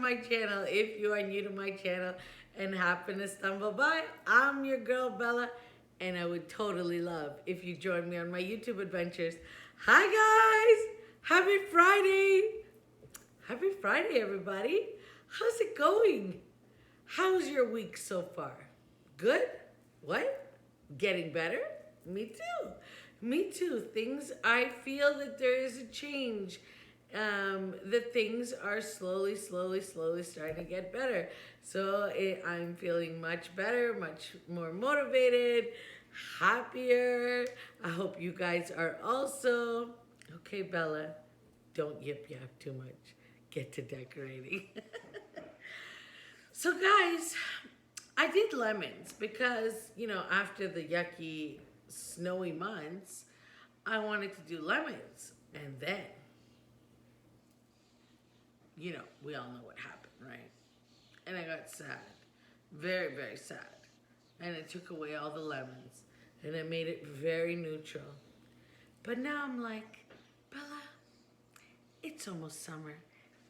my channel. If you are new to my channel and happen to stumble by, I'm your girl Bella, and I would totally love if you join me on my YouTube adventures. Hi guys! Happy Friday! Happy Friday, everybody. How's it going? How's your week so far? Good? What? Getting better? Me too. Me too. I feel that there is a change. That things are slowly starting to get better. So I'm feeling much better, much more motivated, happier. I hope you guys are also. Okay, Bella, don't yip yap too much. Get to decorating. So guys, I did lemons because, after the yucky, snowy months, I wanted to do lemons. And then, we all know what happened, right? And I got sad. Very, very sad. And it took away all the lemons. And it made it very neutral. But now I'm like, Bella, it's almost summer.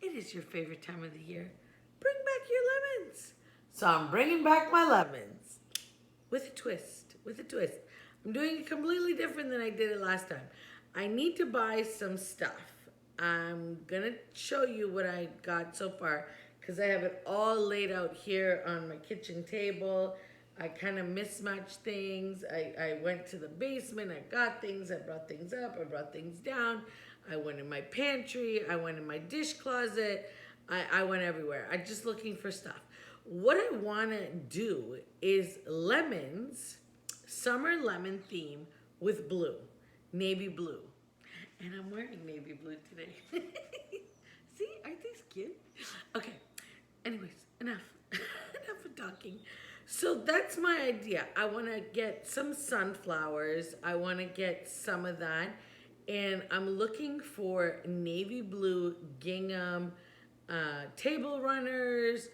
It is your favorite time of the year. Bring back your lemons. So I'm bringing back my lemons. With a twist. I'm doing it completely different than I did it last time. I need to buy some stuff. I'm going to show you what I got so far because I have it all laid out here on my kitchen table. I kind of mismatched things. I went to the basement. I got things. I brought things up. I brought things down. I went in my pantry. I went in my dish closet. I went everywhere. I'm just looking for stuff. What I want to do is lemons, summer lemon theme with blue, navy blue. And I'm wearing navy blue today. See, aren't these cute? Okay, anyways, enough of talking. So that's my idea. I want to get some sunflowers. I want to get some of that. And I'm looking for navy blue gingham table runners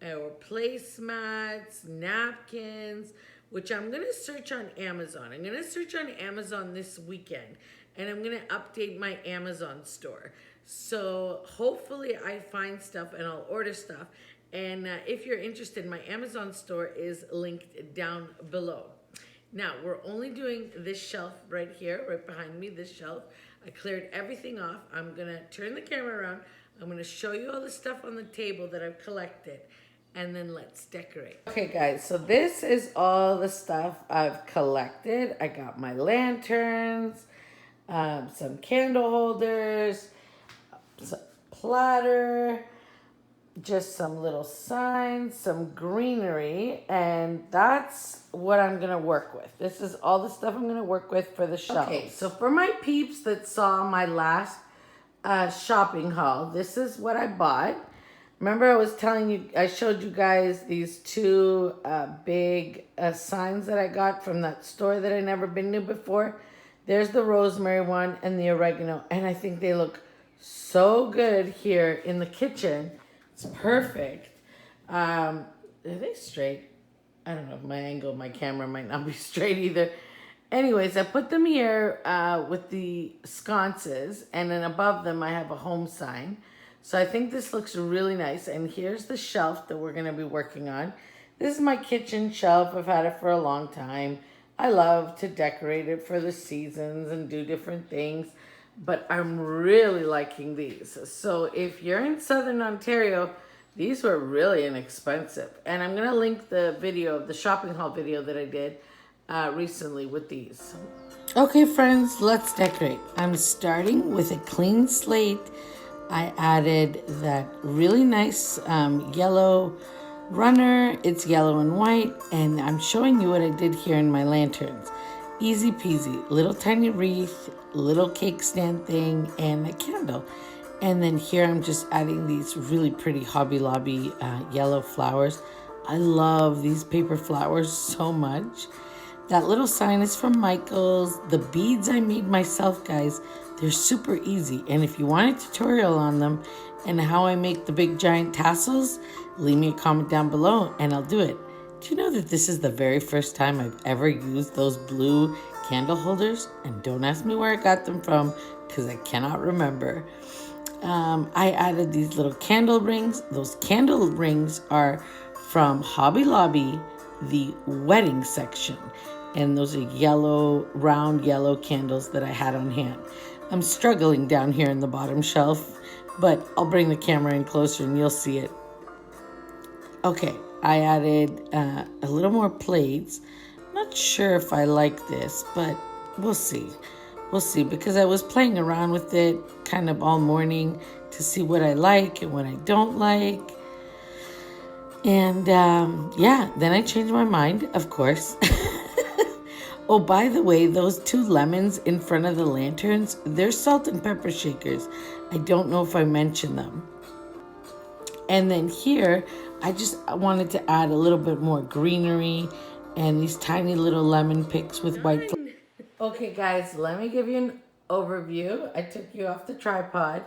or placemats, napkins, which I'm going to search on Amazon. I'm going to search on Amazon this weekend, and I'm going to update my Amazon store. So hopefully I find stuff and I'll order stuff. And if you're interested, my Amazon store is linked down below. Now, we're only doing this shelf right here, right behind me, this shelf. I cleared everything off. I'm going to turn the camera around. I'm going to show you all the stuff on the table that I've collected. And then let's decorate. Okay, guys, so this is all the stuff I've collected. I got my lanterns, some candle holders, some platter, just some little signs, some greenery, and that's what I'm gonna work with. This is all the stuff I'm gonna work with for the shelves. Okay, so for my peeps that saw my last shopping haul, this is what I bought. Remember I was telling you, I showed you guys these two big signs that I got from that store that I never been to before. There's the rosemary one and the oregano, and I think they look so good here in the kitchen. It's perfect. Are they straight? I don't know if my angle of my camera might not be straight either. Anyways, I put them here with the sconces, and then above them I have a home sign. So I think this looks really nice. And here's the shelf that we're going to be working on. This is my kitchen shelf. I've had it for a long time. I love to decorate it for the seasons and do different things. But I'm really liking these. So if you're in Southern Ontario, these were really inexpensive. And I'm going to link the video, the shopping haul video that I did recently with these. Okay, friends, let's decorate. I'm starting with a clean slate. I added that really nice yellow runner. It's yellow and white, and I'm showing you what I did here in my lanterns. Easy peasy, little tiny wreath, little cake stand thing, and a candle. And then here I'm just adding these really pretty Hobby Lobby yellow flowers. I love these paper flowers so much. That little sign is from Michael's. The beads I made myself, guys. They're super easy. And if you want a tutorial on them and how I make the big giant tassels, leave me a comment down below and I'll do it. Do you know that this is the very first time I've ever used those blue candle holders? And don't ask me where I got them from because I cannot remember. I added these little candle rings. Those candle rings are from Hobby Lobby, the wedding section. And those are yellow, round yellow candles that I had on hand. I'm struggling down here in the bottom shelf, but I'll bring the camera in closer and you'll see it. Okay, I added a little more plates. Not sure if I like this, but we'll see. We'll see, because I was playing around with it kind of all morning to see what I like and what I don't like. And yeah, then I changed my mind, of course. Oh, by the way, those 2 lemons in front of the lanterns, they're salt and pepper shakers. I don't know if I mentioned them. And then here, I just wanted to add a little bit more greenery and these tiny little lemon picks with white. Okay, guys, let me give you an overview. I took you off the tripod.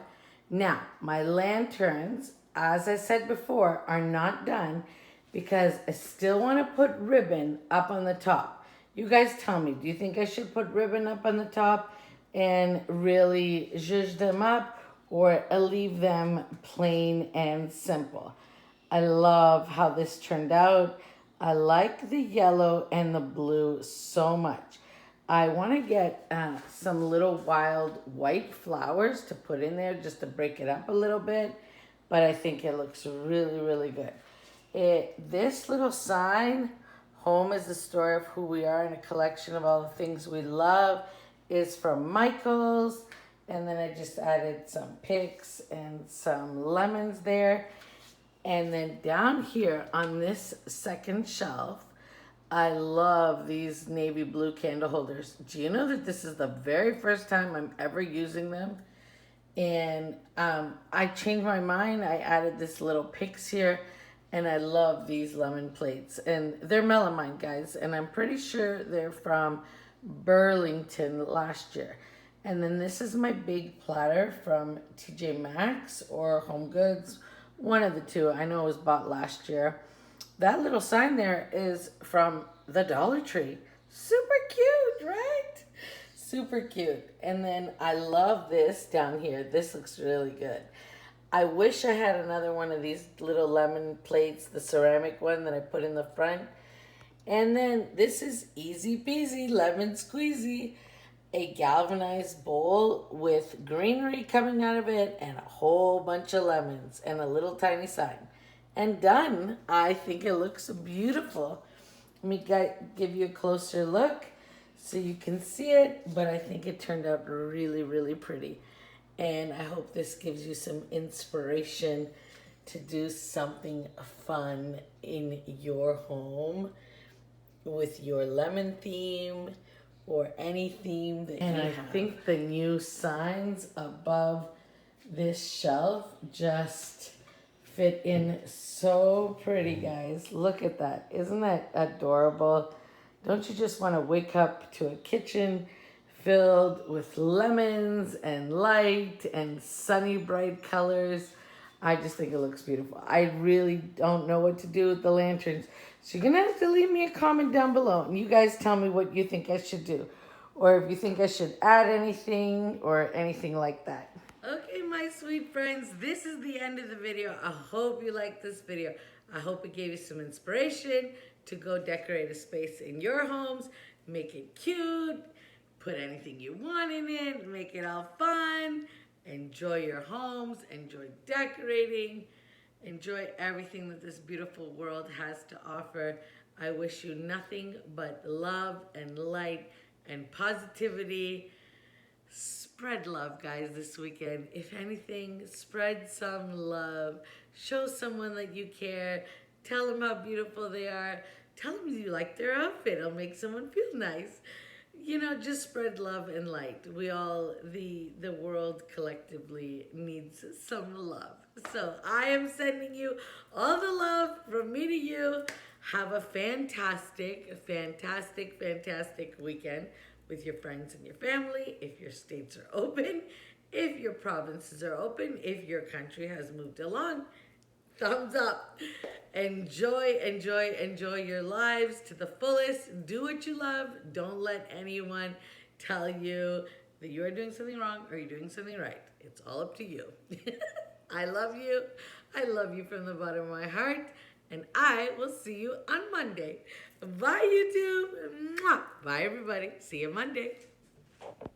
Now, my lanterns, as I said before, are not done because I still want to put ribbon up on the top. You guys tell me, do you think I should put ribbon up on the top and really zhuzh them up, or leave them plain and simple? I love how this turned out. I like the yellow and the blue so much. I want to get some little wild white flowers to put in there just to break it up a little bit, but I think it looks really, really good. This little sign, "Home is the story of who we are and a collection of all the things we love," is from Michael's. And then I just added some picks and some lemons there. And then down here on this second shelf, I love these navy blue candle holders. Do you know that this is the very first time I'm ever using them? And I changed my mind. I added this little picks here, and I love these lemon plates. And they're melamine, guys, and I'm pretty sure they're from Burlington last year. And then this is my big platter from TJ Maxx or Home Goods, one of the two. I know it was bought last year. That little sign there is from the Dollar Tree. Super cute, right? Super cute. And then I love this down here. This looks really good. I wish I had another one of these little lemon plates, the ceramic one that I put in the front. And then this is easy peasy, lemon squeezy. A galvanized bowl with greenery coming out of it and a whole bunch of lemons and a little tiny sign. And done. I think it looks beautiful. Let me give you a closer look so you can see it, but I think it turned out really, really pretty. And I hope this gives you some inspiration to do something fun in your home with your lemon theme or any theme that you have. And I think the new signs above this shelf just fit in so pretty, guys. Look at that. Isn't that adorable? Don't you just want to wake up to a kitchen filled with lemons and light and sunny bright colors? I just think it looks beautiful. I really don't know what to do with the lanterns. So you're going to have to leave me a comment down below. And you guys tell me what you think I should do. Or if you think I should add anything or anything like that. Okay, my sweet friends, this is the end of the video. I hope you liked this video. I hope it gave you some inspiration to go decorate a space in your homes. Make it cute. Put anything you want in it. Make it all fun. Enjoy your homes. Enjoy decorating. Enjoy everything that this beautiful world has to offer. I wish you nothing but love and light and positivity. Spread love, guys, this weekend. If anything, spread some love. Show someone that you care. Tell them how beautiful they are. Tell them you like their outfit. It'll make someone feel nice. You know, just spread love and light. We all, the world collectively needs some love. So I am sending you all the love from me to you. Have a fantastic, fantastic, fantastic weekend with your friends and your family, if your states are open, if your provinces are open, if your country has moved along. Thumbs up. Enjoy, enjoy, enjoy your lives to the fullest. Do what you love. Don't let anyone tell you that you are doing something wrong or you're doing something right. It's all up to you. I love you. I love you from the bottom of my heart. And I will see you on Monday. Bye, YouTube. Mwah. Bye, everybody. See you Monday.